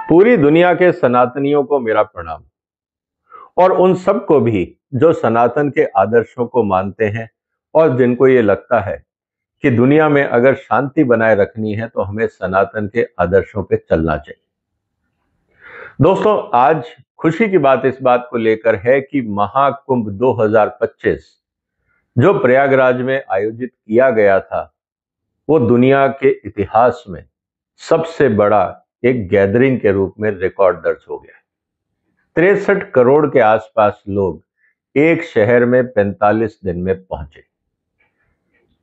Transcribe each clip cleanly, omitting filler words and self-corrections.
पूरी दुनिया के सनातनियों को मेरा प्रणाम और उन सबको भी जो सनातन के आदर्शों को मानते हैं और जिनको ये लगता है कि दुनिया में अगर शांति बनाए रखनी है तो हमें सनातन के आदर्शों पे चलना चाहिए। दोस्तों, आज खुशी की बात इस बात को लेकर है कि महाकुंभ 2025 जो प्रयागराज में आयोजित किया गया था, वो दुनिया के इतिहास में सबसे बड़ा एक गैदरिंग के रूप में रिकॉर्ड दर्ज हो गया। 63 करोड़ के आसपास लोग एक शहर में 45 दिन में पहुंचे।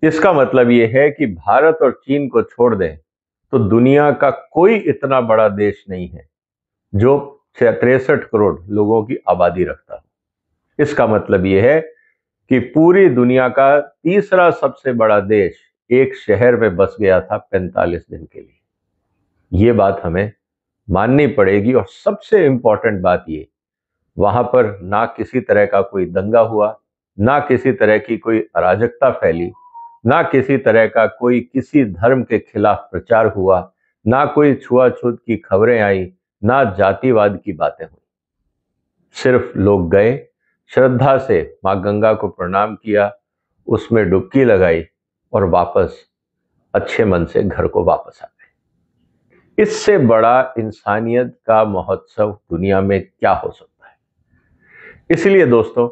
इसका मतलब यह है कि भारत और चीन को छोड़ दें तो दुनिया का कोई इतना बड़ा देश नहीं है जो 63 करोड़ लोगों की आबादी रखता हो। इसका मतलब यह है कि पूरी दुनिया का तीसरा सबसे बड़ा देश एक शहर में बस गया था 45 दिन के लिए। यह बात हमें माननी पड़ेगी। और सबसे इंपॉर्टेंट बात यह, वहां पर ना किसी तरह का कोई दंगा हुआ, ना किसी तरह की कोई अराजकता फैली, ना किसी तरह का कोई किसी धर्म के खिलाफ प्रचार हुआ, ना कोई छुआछूत की खबरें आई, ना जातिवाद की बातें हुई। सिर्फ लोग गए, श्रद्धा से मां गंगा को प्रणाम किया, उसमें डुबकी लगाई और वापस अच्छे मन से घर को वापस आ गए। इससे बड़ा इंसानियत का महोत्सव दुनिया में क्या हो सकता है। इसलिए दोस्तों,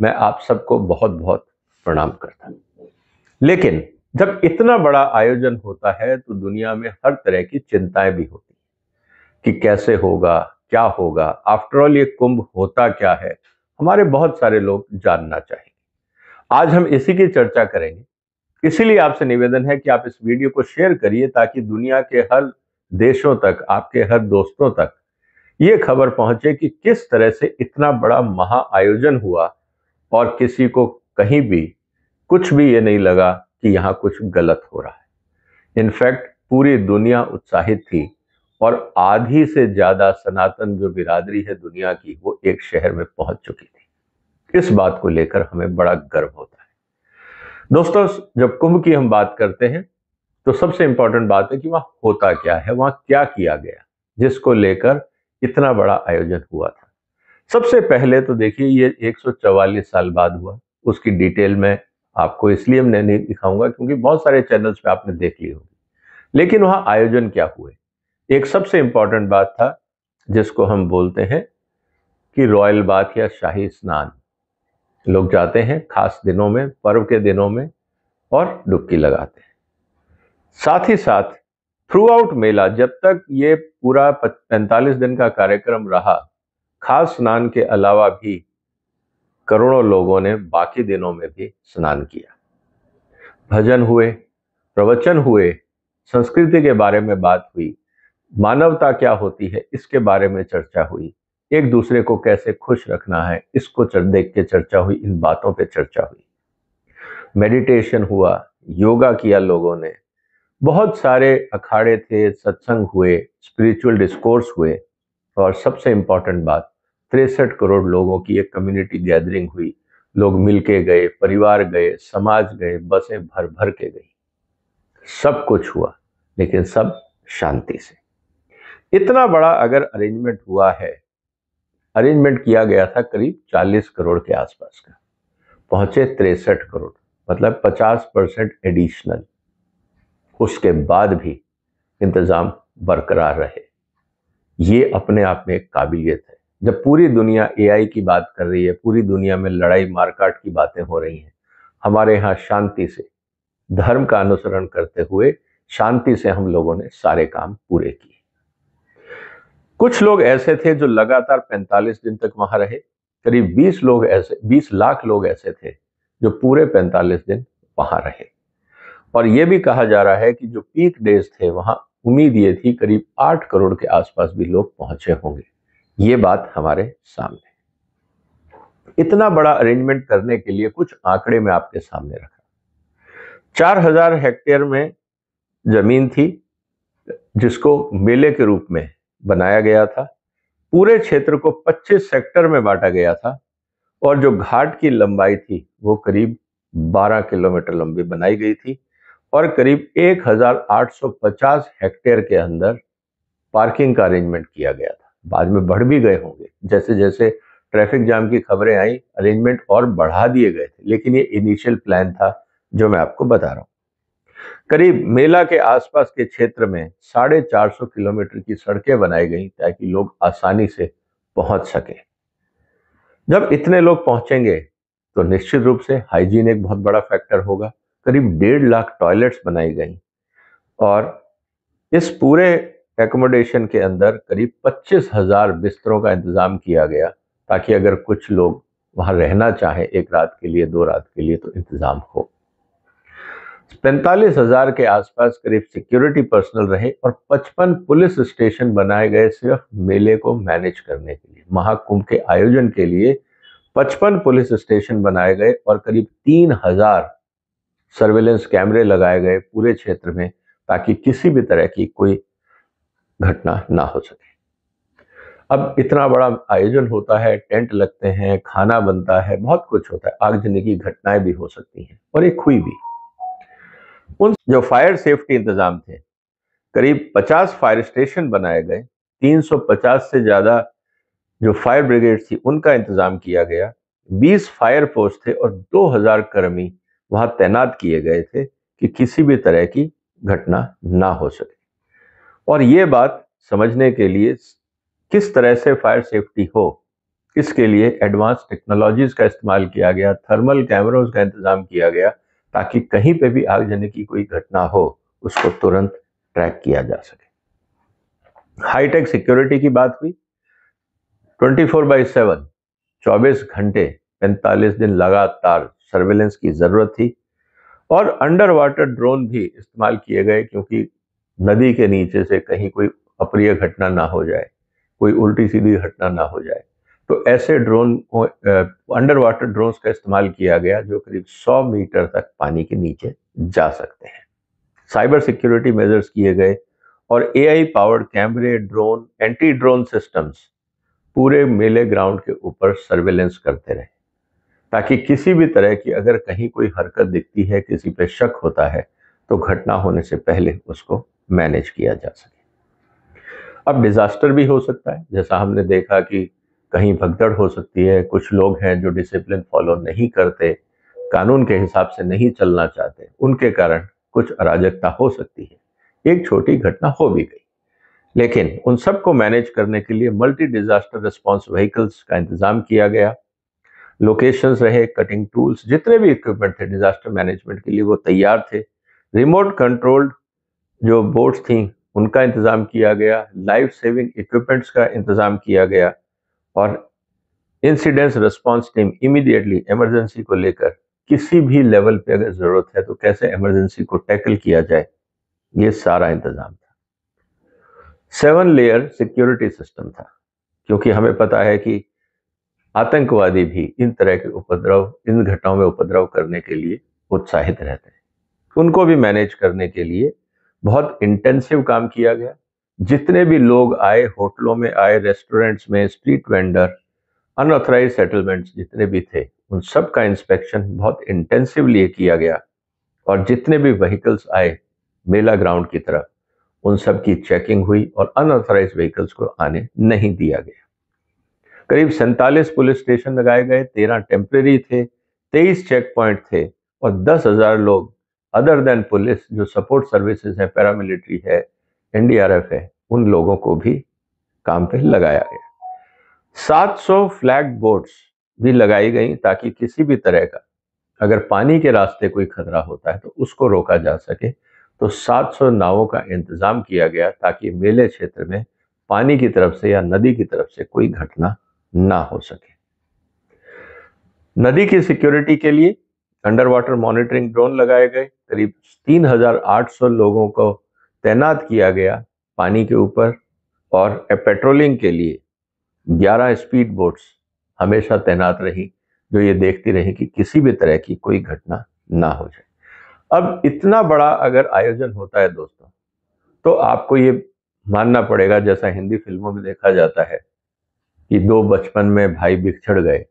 मैं आप सबको बहुत बहुत प्रणाम करता हूं। लेकिन जब इतना बड़ा आयोजन होता है तो दुनिया में हर तरह की चिंताएं भी होती हैं कि कैसे होगा, क्या होगा। आफ्टर ऑल ये कुंभ होता क्या है, हमारे बहुत सारे लोग जानना चाहेंगे। आज हम इसी की चर्चा करेंगे। इसीलिए आपसे निवेदन है कि आप इस वीडियो को शेयर करिए ताकि दुनिया के हर देशों तक, आपके हर दोस्तों तक ये खबर पहुंचे कि किस तरह से इतना बड़ा महा आयोजन हुआ और किसी को कहीं भी कुछ भी ये नहीं लगा कि यहां कुछ गलत हो रहा है। इनफैक्ट पूरी दुनिया उत्साहित थी और आधी से ज्यादा सनातन जो बिरादरी है दुनिया की, वो एक शहर में पहुंच चुकी थी। इस बात को लेकर हमें बड़ा गर्व होता है। दोस्तों, जब कुंभ की हम बात करते हैं तो सबसे इंपॉर्टेंट बात है कि वहां होता क्या है, वहां क्या किया गया जिसको लेकर इतना बड़ा आयोजन हुआ था। सबसे पहले तो देखिए, ये 144 साल बाद हुआ। उसकी डिटेल में आपको इसलिए मैं नहीं दिखाऊंगा क्योंकि बहुत सारे चैनल्स पे आपने देख ली होगी। लेकिन वहां आयोजन क्या हुए, एक सबसे इंपॉर्टेंट बात था जिसको हम बोलते हैं कि रॉयल बाथ या शाही स्नान। लोग जाते हैं खास दिनों में, पर्व के दिनों में, और डुबकी लगाते हैं। साथ ही साथ थ्रू आउट मेला, जब तक ये पूरा 45 दिन का कार्यक्रम रहा, खास स्नान के अलावा भी करोड़ों लोगों ने बाकी दिनों में भी स्नान किया। भजन हुए, प्रवचन हुए, संस्कृति के बारे में बात हुई, मानवता क्या होती है इसके बारे में चर्चा हुई, एक दूसरे को कैसे खुश रखना है इसको देख के चर्चा हुई, इन बातों पे चर्चा हुई। मेडिटेशन हुआ, योगा किया लोगों ने, बहुत सारे अखाड़े थे, सत्संग हुए, स्पिरिचुअल डिस्कोर्स हुए, और सबसे इंपॉर्टेंट बात, 63 करोड़ लोगों की एक कम्युनिटी गैदरिंग हुई। लोग मिलके गए, परिवार गए, समाज गए, बसें भर भर के गई। सब कुछ हुआ, लेकिन सब शांति से। इतना बड़ा अगर अरेंजमेंट हुआ है, अरेंजमेंट किया गया था करीब 40 करोड़ के आसपास का, पहुंचे 63 करोड़, मतलब 50% एडिशनल। उसके बाद भी इंतजाम बरकरार रहे। ये अपने आप में एक काबिलियत है। जब पूरी दुनिया एआई की बात कर रही है, पूरी दुनिया में लड़ाई मारकाट की बातें हो रही हैं, हमारे यहाँ शांति से, धर्म का अनुसरण करते हुए शांति से हम लोगों ने सारे काम पूरे किए। कुछ लोग ऐसे थे जो लगातार 45 दिन तक वहां रहे। करीब 20 लाख लोग ऐसे थे जो पूरे 45 दिन वहां रहे। और यह भी कहा जा रहा है कि जो पीक डेज थे वहां उम्मीद ये थी करीब 8 करोड़ के आसपास भी लोग पहुंचे होंगे। ये बात हमारे सामने। इतना बड़ा अरेंजमेंट करने के लिए कुछ आंकड़े में आपके सामने रखा। 4000 हेक्टेयर में जमीन थी जिसको मेले के रूप में बनाया गया था। पूरे क्षेत्र को 25 सेक्टर में बांटा गया था और जो घाट की लंबाई थी वो करीब 12 किलोमीटर लंबी बनाई गई थी और करीब 1850 हेक्टेयर के अंदर पार्किंग का अरेंजमेंट किया गया था। बाद में बढ़ भी गए होंगे, जैसे जैसे ट्रैफिक जाम की खबरें आई अरेंजमेंट और बढ़ा दिए गए थे, लेकिन ये इनिशियल प्लान था जो मैं आपको बता रहा हूँ। करीब मेला के आसपास के क्षेत्र में 450 किलोमीटर की सड़कें बनाई गई ताकि लोग आसानी से पहुंच सके। जब इतने लोग पहुंचेंगे तो निश्चित रूप से हाइजीन एक बहुत बड़ा फैक्टर होगा। करीब 1.5 लाख टॉयलेट्स बनाई गई और इस पूरे एकोमोडेशन के अंदर करीब 25,000 बिस्तरों का इंतजाम किया गया ताकि अगर कुछ लोग वहां रहना चाहे एक रात के लिए, 2 रात के लिए, तो इंतजाम हो। 45,000 के आसपास करीब सिक्योरिटी पर्सनल रहे और 55 पुलिस स्टेशन बनाए गए सिर्फ मेले को मैनेज करने के लिए। महाकुंभ के आयोजन के लिए 55 पुलिस स्टेशन बनाए गए और करीब 3,000 सर्वेलेंस कैमरे लगाए गए पूरे क्षेत्र में ताकि किसी भी तरह की कोई घटना ना हो सके। अब इतना बड़ा आयोजन होता है, टेंट लगते हैं, खाना बनता है, बहुत कुछ होता है, आगजनी की घटनाएं भी हो सकती हैं और एक हुई भी। उन जो फायर सेफ्टी इंतजाम थे, करीब 50 फायर स्टेशन बनाए गए, 350 से ज्यादा जो फायर ब्रिगेड थी उनका इंतजाम किया गया, 20 फायर पोस्ट थे और 2,000 कर्मी वहां तैनात किए गए थे कि किसी भी तरह की घटना ना हो सके। और ये बात समझने के लिए किस तरह से फायर सेफ्टी हो, इसके लिए एडवांस टेक्नोलॉजीज का इस्तेमाल किया गया, थर्मल कैमरों का इंतजाम किया गया ताकि कहीं पे भी आगजनी की कोई घटना हो उसको तुरंत ट्रैक किया जा सके। हाईटेक सिक्योरिटी की बात हुई। 24/7 24 घंटे 45 दिन लगातार सर्वेलेंस की जरूरत थी और अंडर वाटर ड्रोन भी इस्तेमाल किए गए क्योंकि नदी के नीचे से कहीं कोई अप्रिय घटना ना हो जाए, कोई उल्टी सीधी घटना ना हो जाए, तो ऐसे ड्रोन अंडर वाटर ड्रोन्स का इस्तेमाल किया गया जो करीब 100 मीटर तक पानी के नीचे जा सकते हैं। साइबर सिक्योरिटी मेजर्स किए गए और एआई पावर्ड कैमरे, ड्रोन, एंटी ड्रोन सिस्टम्स पूरे मेले ग्राउंड के ऊपर सर्वेलेंस करते रहे ताकि किसी भी तरह की अगर कहीं कोई हरकत दिखती है, किसी पे शक होता है, तो घटना होने से पहले उसको मैनेज किया जा सके। अब डिजास्टर भी हो सकता है, जैसा हमने देखा कि कहीं भगदड़ हो सकती है, कुछ लोग हैं जो डिसिप्लिन फॉलो नहीं करते, कानून के हिसाब से नहीं चलना चाहते, उनके कारण कुछ अराजकता हो सकती है। एक छोटी घटना हो भी गई, लेकिन उन सबको मैनेज करने के लिए मल्टी डिजास्टर रिस्पॉन्स व्हीकल्स का इंतजाम किया गया। लोकेशंस रहे, कटिंग टूल्स, जितने भी इक्विपमेंट थे डिजास्टर मैनेजमेंट के लिए वो तैयार थे। रिमोट कंट्रोल्ड जो बोट्स थी उनका इंतजाम किया गया, लाइफ सेविंग इक्विपमेंट्स का इंतजाम किया गया और incidence response team immediately emergency को लेकर किसी भी लेवल पे अगर जरूरत है तो कैसे इमरजेंसी को टैकल किया जाए, ये सारा इंतजाम था। 7 लेयर सिक्योरिटी सिस्टम था क्योंकि हमें पता है कि आतंकवादी भी इन तरह के उपद्रव, इन घटनाओं में उपद्रव करने के लिए उत्साहित रहते हैं। उनको भी मैनेज करने के लिए बहुत इंटेंसिव काम किया गया। जितने भी लोग आए, होटलों में आए, रेस्टोरेंट्स में, स्ट्रीट वेंडर, अनऑथराइज सेटलमेंट्स जितने भी थे, उन सब का इंस्पेक्शन बहुत इंटेंसिवली किया गया और जितने भी व्हीकल्स आए मेला ग्राउंड की तरफ, उन सब की चेकिंग हुई और अनऑथराइज व्हीकल्स को आने नहीं दिया गया। करीब 47 पुलिस स्टेशन लगाए गए, 13 टेम्परेरी थे, 23 चेक पॉइंट थे और 10,000 लोग अदर देन पुलिस जो सपोर्ट सर्विसेज है, पैरामिलिट्री है, एनडीआरएफ है, उन लोगों को भी काम पे लगाया गया। 700 फ्लैग बोट्स भी लगाई गई ताकि किसी भी तरह का अगर पानी के रास्ते कोई खतरा होता है तो उसको रोका जा सके। तो 700 नावों का इंतजाम किया गया ताकि मेले क्षेत्र में पानी की तरफ से या नदी की तरफ से कोई घटना ना हो सके। नदी की सिक्योरिटी के लिए अंडर वाटर मॉनिटरिंग ड्रोन लगाए गए, करीब 3,800 लोगों को तैनात किया गया पानी के ऊपर और पेट्रोलिंग के लिए 11 स्पीड बोट्स हमेशा तैनात रही जो ये देखती रही कि किसी भी तरह की कोई घटना ना हो जाए। अब इतना बड़ा अगर आयोजन होता है दोस्तों, तो आपको ये मानना पड़ेगा, जैसा हिंदी फिल्मों में देखा जाता है कि 2 बचपन में भाई बिछड़ गए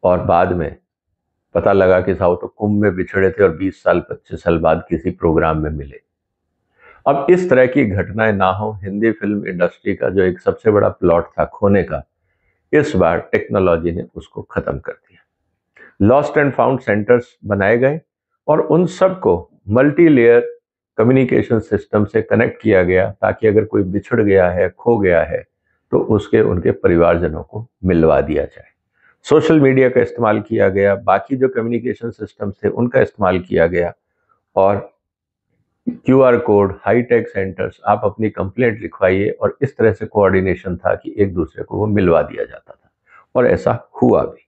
और बाद में पता लगा कि साहब तो कुंभ में बिछड़े थे और 20 साल 25 साल बाद किसी प्रोग्राम में मिले। अब इस तरह की घटनाएं ना हो, हिंदी फिल्म इंडस्ट्री का जो एक सबसे बड़ा प्लॉट था खोने का, इस बार टेक्नोलॉजी ने उसको खत्म कर दिया। लॉस्ट एंड फाउंड सेंटर्स बनाए गए और उन सबको मल्टी लेयर कम्युनिकेशन सिस्टम से कनेक्ट किया गया ताकि अगर कोई बिछड़ गया है, खो गया है, तो उसके उनके परिवारजनों को मिलवा दिया जाए। सोशल मीडिया का इस्तेमाल किया गया, बाकी जो कम्युनिकेशन सिस्टम थे उनका इस्तेमाल किया गया, और क्यूआर कोड, हाईटेक सेंटर्स, आप अपनी कंप्लेंट लिखवाइए, और इस तरह से कोऑर्डिनेशन था कि एक दूसरे को वो मिलवा दिया जाता था, और ऐसा हुआ भी।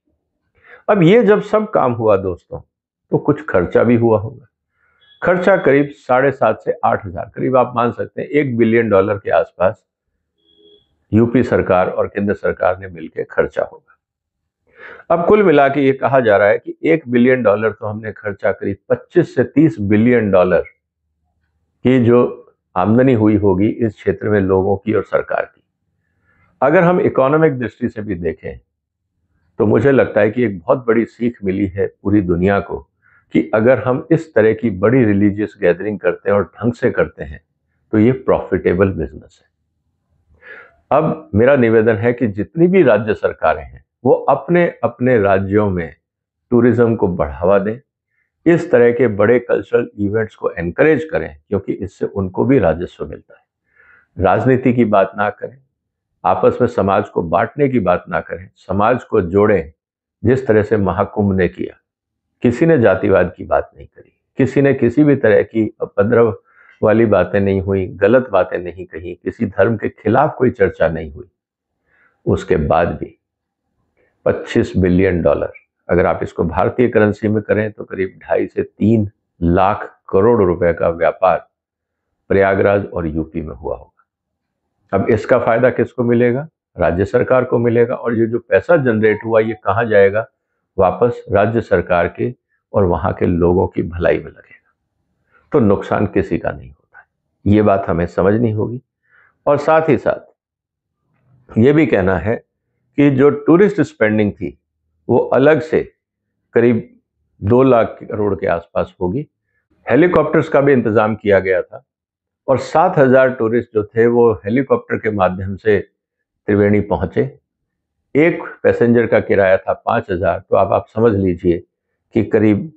अब ये जब सब काम हुआ दोस्तों, तो कुछ खर्चा भी हुआ होगा। खर्चा करीब 7.5 से 8 हजार, करीब आप मान सकते हैं $1 बिलियन के आसपास यूपी सरकार और केंद्र सरकार ने मिलकर खर्चा होगा। अब कुल मिला के ये कहा जा रहा है कि $1 बिलियन तो हमने खर्चा, करीब 25 से 30 बिलियन की जो आमदनी हुई होगी इस क्षेत्र में लोगों की और सरकार की। अगर हम इकोनॉमिक दृष्टि से भी देखें तो मुझे लगता है कि एक बहुत बड़ी सीख मिली है पूरी दुनिया को कि अगर हम इस तरह की बड़ी रिलीजियस गैदरिंग करते हैं और ढंग से करते हैं तो ये प्रॉफिटेबल बिजनेस है। अब मेरा निवेदन है कि जितनी भी राज्य सरकारें हैं वो अपने अपने राज्यों में टूरिज्म को बढ़ावा दें, इस तरह के बड़े कल्चरल इवेंट्स को एनकरेज करें, क्योंकि इससे उनको भी राजस्व मिलता है। राजनीति की बात ना करें, आपस में समाज को बांटने की बात ना करें, समाज को जोड़ें। जिस तरह से महाकुंभ ने किया, किसी ने जातिवाद की बात नहीं करी, किसी ने किसी भी तरह की उपद्रव वाली बातें नहीं हुई, गलत बातें नहीं कही, किसी धर्म के खिलाफ कोई चर्चा नहीं हुई। उसके बाद भी $25 बिलियन, अगर आप इसको भारतीय करेंसी में करें तो करीब 2.5 से 3 लाख करोड़ रुपए का व्यापार प्रयागराज और यूपी में हुआ होगा। अब इसका फायदा किसको मिलेगा? राज्य सरकार को मिलेगा, और ये जो पैसा जनरेट हुआ ये कहाँ जाएगा? वापस राज्य सरकार के और वहां के लोगों की भलाई में लगेगा। तो नुकसान किसी का नहीं होता है, ये बात हमें समझनी होगी। और साथ ही साथ ये भी कहना है कि जो टूरिस्ट स्पेंडिंग थी वो अलग से करीब 2 लाख करोड़ के आसपास होगी। हेलीकॉप्टर्स का भी इंतजाम किया गया था, और 7,000 टूरिस्ट जो थे वो हेलीकॉप्टर के माध्यम से त्रिवेणी पहुंचे। एक पैसेंजर का किराया था 5,000, तो अब आप समझ लीजिए कि करीब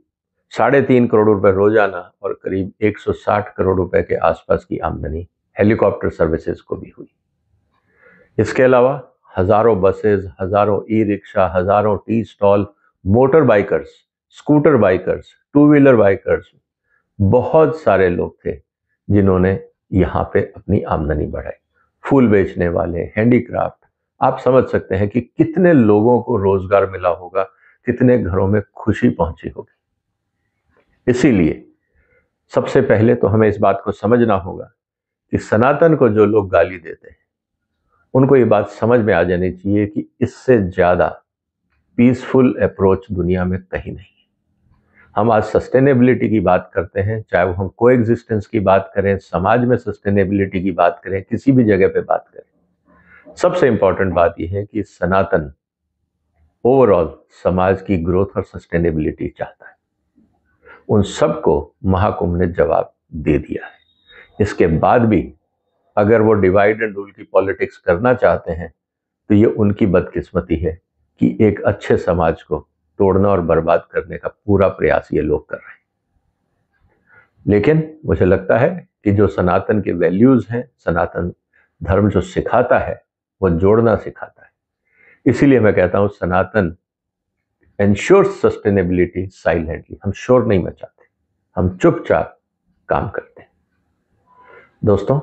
3.5 करोड़ रुपए रोजाना और करीब 160 करोड़ रुपए के आसपास की आमदनी हेलीकॉप्टर सर्विसेज को भी हुई। इसके अलावा हजारों बसेस, हजारों ई रिक्शा, हजारों tea stall, motor bikers, scooter bikers, two wheeler bikers, बहुत सारे लोग थे जिन्होंने यहाँ पे अपनी आमदनी बढ़ाई। फूल बेचने वाले, हैंडीक्राफ्ट, आप समझ सकते हैं कि कितने लोगों को रोजगार मिला होगा, कितने घरों में खुशी पहुंची होगी। इसीलिए सबसे पहले तो हमें इस बात को समझना होगा कि सनातन को जो लोग गाली देते हैं उनको ये बात समझ में आ जानी चाहिए कि इससे ज्यादा पीसफुल अप्रोच दुनिया में कहीं नहीं है। हम आज सस्टेनेबिलिटी की बात करते हैं, चाहे वो हम कोएग्जिस्टेंस की बात करें, समाज में सस्टेनेबिलिटी की बात करें, किसी भी जगह पे बात करें, सबसे इंपॉर्टेंट बात यह है कि सनातन ओवरऑल समाज की ग्रोथ और सस्टेनेबिलिटी चाहता है। उन सबको महाकुंभ ने जवाब दे दिया है। इसके बाद भी अगर वो डिवाइड एंड रूल की पॉलिटिक्स करना चाहते हैं तो ये उनकी बदकिस्मती है कि एक अच्छे समाज को तोड़ना और बर्बाद करने का पूरा प्रयास ये लोग कर रहे हैं। लेकिन मुझे लगता है कि जो सनातन के वैल्यूज हैं, सनातन धर्म जो सिखाता है वो जोड़ना सिखाता है। इसीलिए मैं कहता हूं सनातन एंश्योर्स सस्टेनेबिलिटी साइलेंटली। हम शोर नहीं मचाते, हम चुपचाप काम करते हैं। दोस्तों,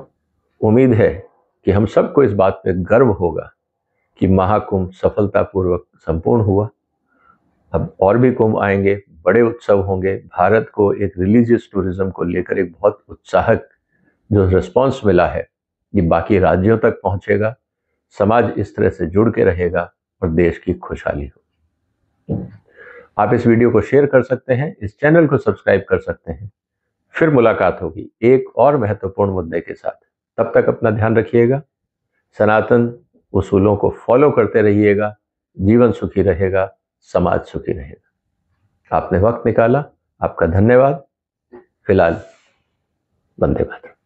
उम्मीद है कि हम सबको इस बात पे गर्व होगा कि महाकुंभ सफलतापूर्वक संपूर्ण हुआ। अब और भी कुंभ आएंगे, बड़े उत्सव होंगे। भारत को एक रिलीजियस टूरिज्म को लेकर एक बहुत उत्साहक जो रिस्पांस मिला है ये बाकी राज्यों तक पहुंचेगा। समाज इस तरह से जुड़ के रहेगा और देश की खुशहाली होगी। आप इस वीडियो को शेयर कर सकते हैं, इस चैनल को सब्सक्राइब कर सकते हैं। फिर मुलाकात होगी एक और महत्वपूर्ण मुद्दे के साथ। तब तक अपना ध्यान रखिएगा, सनातन उसूलों को फॉलो करते रहिएगा। जीवन सुखी रहेगा, समाज सुखी रहेगा। आपने वक्त निकाला, आपका धन्यवाद। फिलहाल वंदे मातरम।